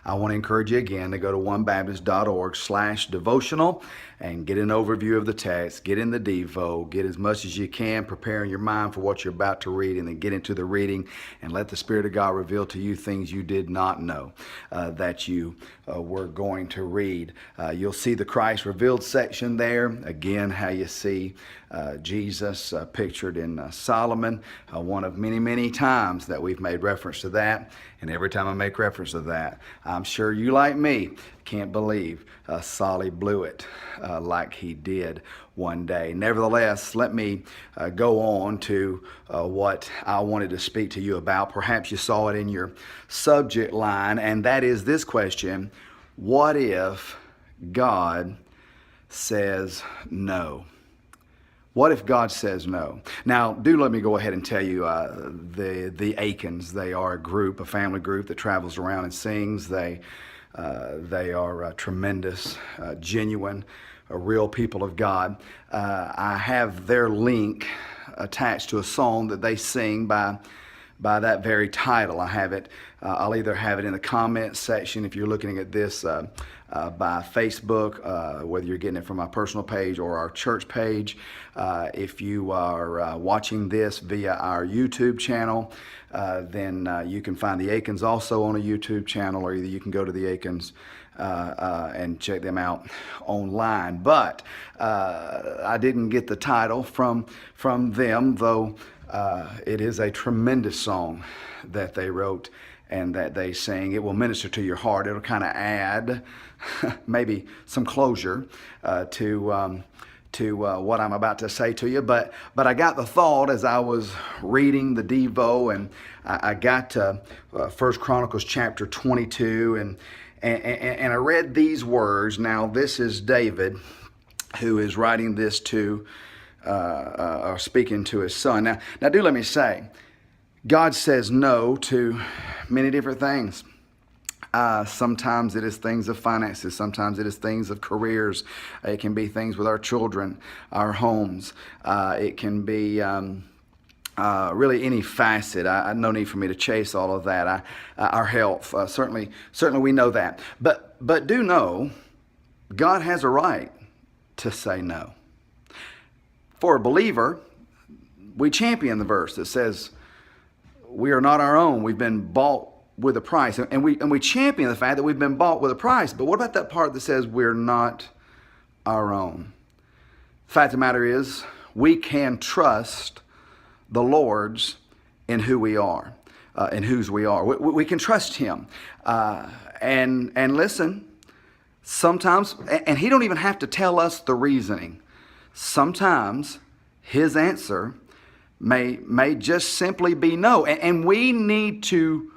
I want to encourage you again to go to onebaptist.org/devotional and get an overview of the text, get in the Devo, get as much as you can, preparing your mind for what you're about to read, and then get into the reading and let the Spirit of God reveal to you things you did not know that you were going to read. You'll see the Christ revealed section there. Again, how you see Jesus pictured in Solomon, one of many, many times that we've made reference to that. And every time I make reference to that, I'm sure you, like me, can't believe Solly blew it like he did one day. Nevertheless, let me go on to what I wanted to speak to you about. Perhaps you saw it in your subject line, and that is this question: what if God says no? What if God says no? Now, do let me go ahead and tell you the Aikens. They are a group, a family group that travels around and sings. They are tremendous, genuine, real people of God. I have their link attached to a song that they sing by that very title. I have it. I'll either have it in the comments section if you're looking at this by Facebook, whether you're getting it from my personal page or our church page. If you are watching this via our YouTube channel, then you can find the Aikens also on a YouTube channel, or either you can go to the Aikens and check them out online. But I didn't get the title from them, though it is a tremendous song that they wrote and that they sing. It will minister to your heart. It'll kind of add maybe some closure to what I'm about to say to you. But I got the thought as I was reading the Devo, and I got to 1 Chronicles chapter 22, and I read these words. Now, this is David who is writing this to or speaking to his son. Now, do let me say, God says no to many different things. Sometimes it is things of finances. Sometimes it is things of careers. It can be things with our children, our homes. It can be really any facet. No need for me to chase all of that. Our health, certainly we know that. But do know, God has a right to say no. For a believer, we champion the verse that says, we are not our own. We've been bought with a price. And we champion the fact that we've been bought with a price. But what about that part that says we're not our own? The fact of the matter is, we can trust the Lord's in who we are, in whose we are. We can trust Him. And listen, sometimes, and He don't even have to tell us the reasoning. Sometimes His answer may just simply be no, and we need to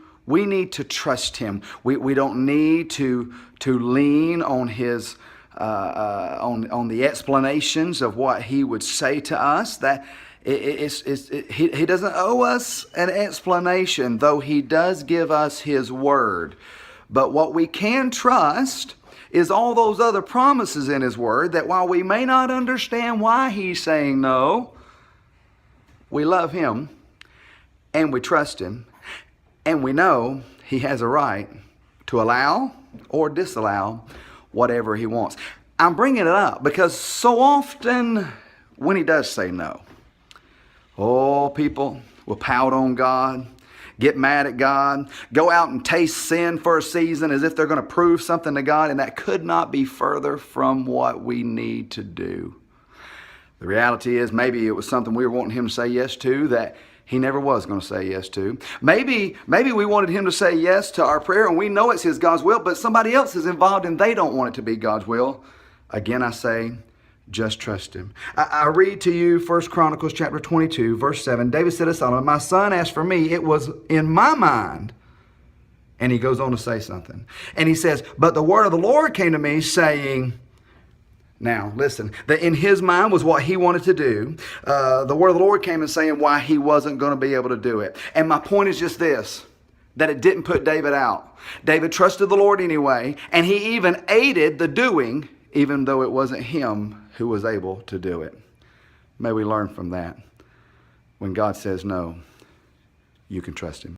trust Him. We don't need to lean on His on the explanations of what He would say to us. That He doesn't owe us an explanation, though He does give us His word. But what we can trust is all those other promises in His word, that while we may not understand why He's saying no, we love Him and we trust Him, and we know He has a right to allow or disallow whatever He wants. I'm bringing it up because so often when He does say no, people will pout on God, get mad at God, go out and taste sin for a season as if they're going to prove something to God, and that could not be further from what we need to do. The reality is, maybe it was something we were wanting Him to say yes to that He never was going to say yes to. Maybe we wanted Him to say yes to our prayer, and we know it's God's will, but somebody else is involved and they don't want it to be God's will. Again, I say, just trust Him. I read to you 1 Chronicles chapter 22, verse 7. David said to Solomon, "My son, as for me, it was in my mind." And he goes on to say something. And he says, "But the word of the Lord came to me, saying..." Now, listen, that in his mind was what he wanted to do. The word of the Lord came and saying why he wasn't going to be able to do it. And my point is just this, that it didn't put David out. David trusted the Lord anyway, and he even aided the doing, even though it wasn't him who was able to do it. May we learn from that. When God says no, you can trust Him.